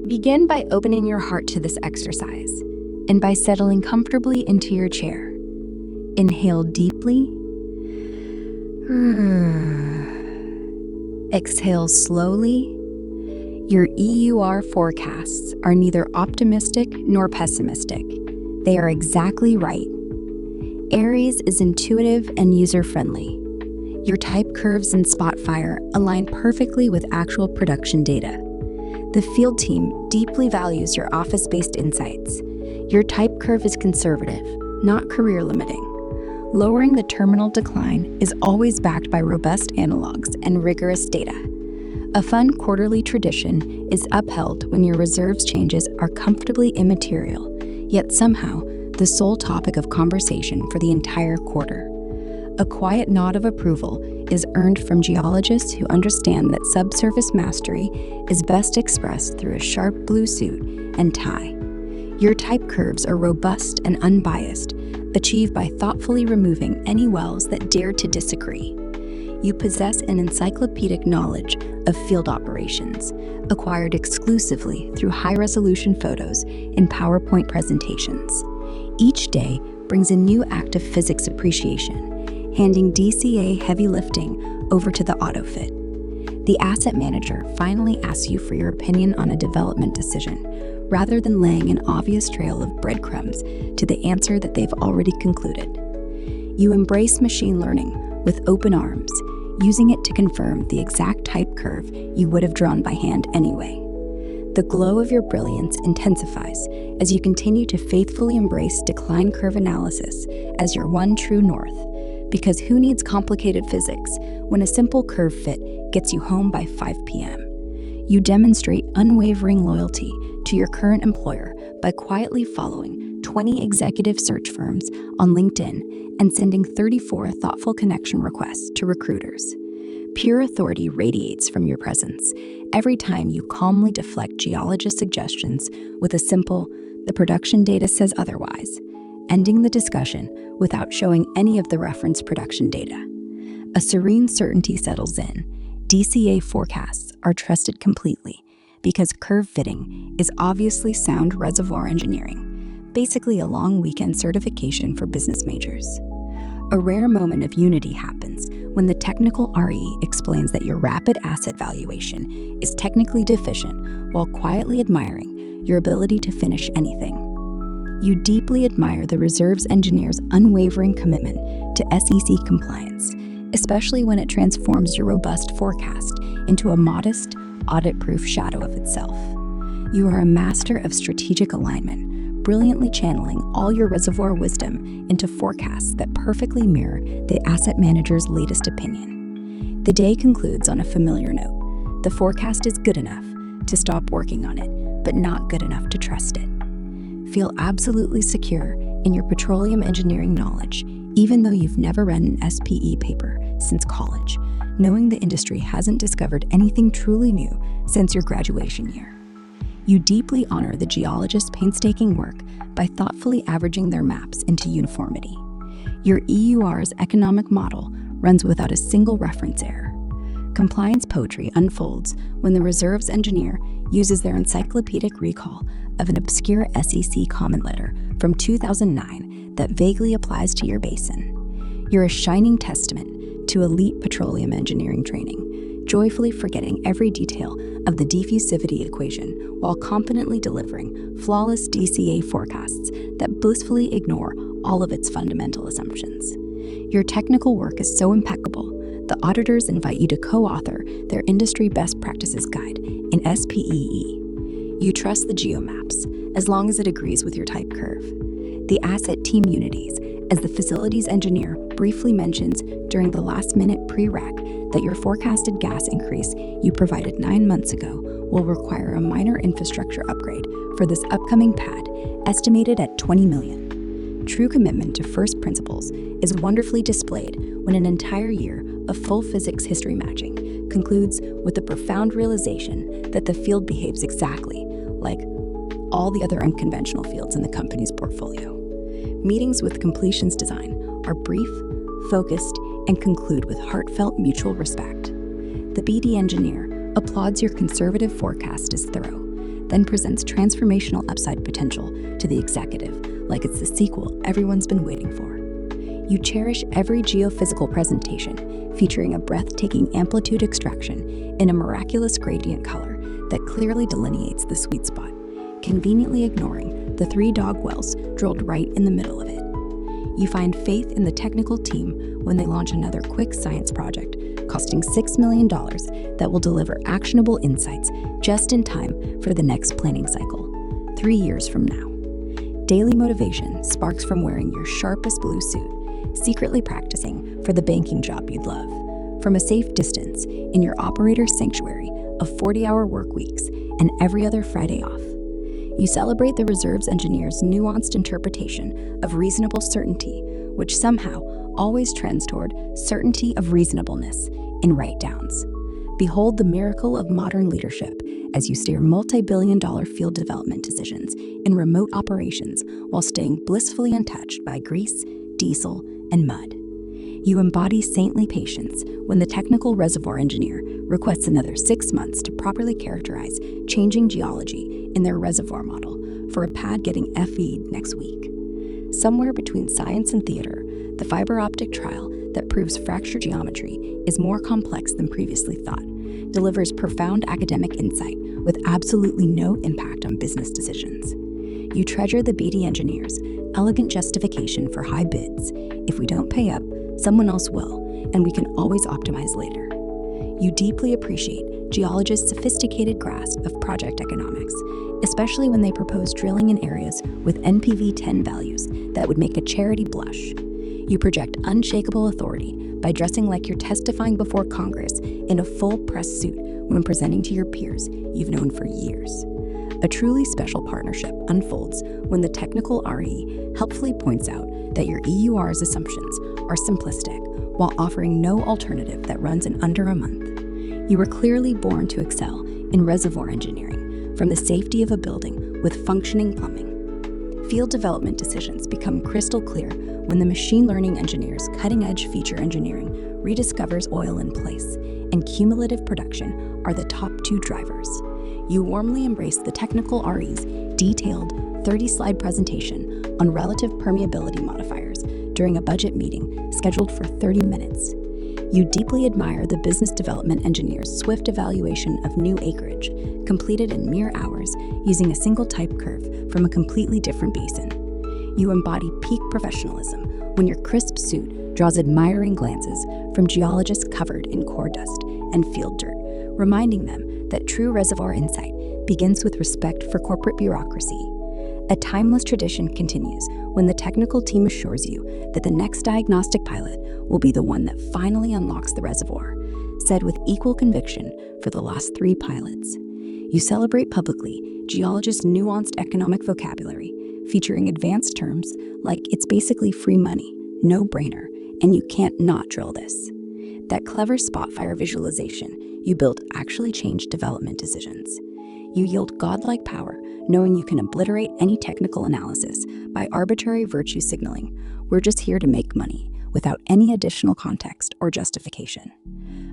Begin by opening your heart to this exercise and by settling comfortably into your chair. Inhale deeply. Exhale slowly. Your EUR forecasts are neither optimistic nor pessimistic. They are exactly right. Aries is intuitive and user-friendly. Your type curves in Spotfire align perfectly with actual production data. The field team deeply values your office-based insights. Your type curve is conservative, not career-limiting. Lowering the terminal decline is always backed by robust analogs and rigorous data. A fun quarterly tradition is upheld when your reserves changes are comfortably immaterial, yet somehow the sole topic of conversation for the entire quarter. A quiet nod of approval is earned from geologists who understand that subsurface mastery is best expressed through a sharp blue suit and tie. Your type curves are robust and unbiased, achieved by thoughtfully removing any wells that dare to disagree. You possess an encyclopedic knowledge of field operations, acquired exclusively through high-resolution photos and PowerPoint presentations. Each day brings a new act of physics appreciation, handing DCA heavy lifting over to the AutoFit. The asset manager finally asks you for your opinion on a development decision, rather than laying an obvious trail of breadcrumbs to the answer that they've already concluded. You embrace machine learning with open arms, using it to confirm the exact type curve you would have drawn by hand anyway. The glow of your brilliance intensifies as you continue to faithfully embrace decline curve analysis as your one true north, because who needs complicated physics when a simple curve fit gets you home by 5 p.m.? You demonstrate unwavering loyalty to your current employer by quietly following 20 executive search firms on LinkedIn and sending 34 thoughtful connection requests to recruiters. Pure authority radiates from your presence every time you calmly deflect geologist suggestions with a simple, "the production data says otherwise," ending the discussion without showing any of the reference production data. A serene certainty settles in. DCA forecasts are trusted completely because curve fitting is obviously sound reservoir engineering, basically a long weekend certification for business majors. A rare moment of unity happens when the technical RE explains that your rapid asset valuation is technically deficient while quietly admiring your ability to finish anything. You deeply admire the reserves engineer's unwavering commitment to SEC compliance, especially when it transforms your robust forecast into a modest, audit-proof shadow of itself. You are a master of strategic alignment, brilliantly channeling all your reservoir wisdom into forecasts that perfectly mirror the asset manager's latest opinion. The day concludes on a familiar note. The forecast is good enough to stop working on it, but not good enough to trust it. Feel absolutely secure in your petroleum engineering knowledge, even though you've never read an SPE paper since college, knowing the industry hasn't discovered anything truly new since your graduation year. You deeply honor the geologist's painstaking work by thoughtfully averaging their maps into uniformity. Your EUR's economic model runs without a single reference error. Compliance poetry unfolds when the reserves engineer uses their encyclopedic recall of an obscure SEC comment letter from 2009 that vaguely applies to your basin. You're a shining testament to elite petroleum engineering training, joyfully forgetting every detail of the diffusivity equation while competently delivering flawless DCA forecasts that blissfully ignore all of its fundamental assumptions. Your technical work is so impeccable, the auditors invite you to co-author their industry best practices guide in SPEE. You trust the geomaps as long as it agrees with your type curve. The asset team unities, as the facilities engineer briefly mentions during the last-minute pre-rack that your forecasted gas increase you provided 9 months ago will require a minor infrastructure upgrade for this upcoming pad, estimated at $20 million. True commitment to first principles is wonderfully displayed when an entire year of full physics history matching concludes with the profound realization that the field behaves exactly like all the other unconventional fields in the company's portfolio. Meetings with completions design are brief, focused, and conclude with heartfelt mutual respect. The BD engineer applauds your conservative forecast as thorough, then presents transformational upside potential to the executive like it's the sequel everyone's been waiting for. You cherish every geophysical presentation featuring a breathtaking amplitude extraction in a miraculous gradient color that clearly delineates the sweet spot, conveniently ignoring the 3 dog wells drilled right in the middle of it. You find faith in the technical team when they launch another quick science project costing $6 million that will deliver actionable insights just in time for the next planning cycle, 3 years from now. Daily motivation sparks from wearing your sharpest blue suit, secretly practicing for the banking job you'd love, from a safe distance in your operator's sanctuary of 40-hour work weeks and every other Friday off. You celebrate the reserves engineer's nuanced interpretation of reasonable certainty, which somehow always trends toward certainty of reasonableness in write-downs. Behold the miracle of modern leadership as you steer multi-billion-dollar field development decisions in remote operations while staying blissfully untouched by grease, diesel, and mud. You embody saintly patience when the technical reservoir engineer requests another 6 months to properly characterize changing geology in their reservoir model for a pad getting FE'd next week. Somewhere between science and theater, the fiber optic trial that proves fracture geometry is more complex than previously thought, delivers profound academic insight with absolutely no impact on business decisions. You treasure the BD engineer's elegant justification for high bids. If we don't pay up, someone else will, and we can always optimize later. You deeply appreciate geologists' sophisticated grasp of project economics, especially when they propose drilling in areas with NPV 10 values that would make a charity blush. You project unshakable authority by dressing like you're testifying before Congress in a full press suit when presenting to your peers you've known for years. A truly special partnership unfolds when the technical RE helpfully points out that your EUR's assumptions are simplistic while offering no alternative that runs in under a month. You were clearly born to excel in reservoir engineering from the safety of a building with functioning plumbing. Field development decisions become crystal clear when the machine learning engineer's cutting-edge feature engineering rediscovers oil in place, and cumulative production are the top 2 drivers. You warmly embrace the technical RE's detailed 30-slide presentation on relative permeability modifiers during a budget meeting scheduled for 30 minutes. You deeply admire the business development engineer's swift evaluation of new acreage, completed in mere hours using a single type curve from a completely different basin. You embody peak professionalism when your crisp suit draws admiring glances from geologists covered in core dust and field dirt, reminding them that true reservoir insight begins with respect for corporate bureaucracy. A timeless tradition continues when the technical team assures you that the next diagnostic pilot will be the one that finally unlocks the reservoir, said with equal conviction for the last 3 pilots. You celebrate publicly geologists' nuanced economic vocabulary, featuring advanced terms like it's basically free money, no-brainer, and you can't not drill this. That clever spot fire visualization you built actually changed development decisions. You yield godlike power, knowing you can obliterate any technical analysis by arbitrary virtue signaling. We're just here to make money, without any additional context or justification.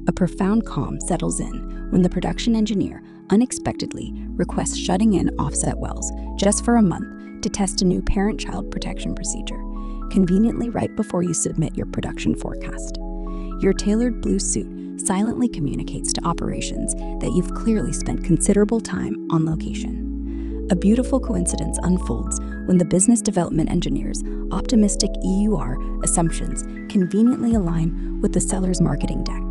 A profound calm settles in when the production engineer unexpectedly requests shutting in offset wells just for a month to test a new parent-child protection procedure, conveniently right before you submit your production forecast. Your tailored blue suit silently communicates to operations that you've clearly spent considerable time on location. A beautiful coincidence unfolds when the business development engineer's optimistic EUR assumptions conveniently align with the seller's marketing deck.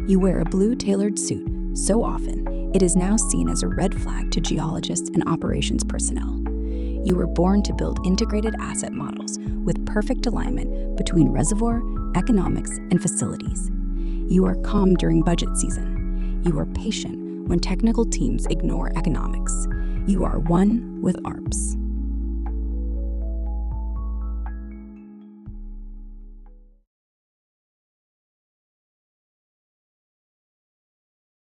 You wear a blue tailored suit so often, it is now seen as a red flag to geologists and operations personnel. You were born to build integrated asset models with perfect alignment between reservoir, economics, and facilities. You are calm during budget season. You are patient when technical teams ignore economics. You are one with ARPS.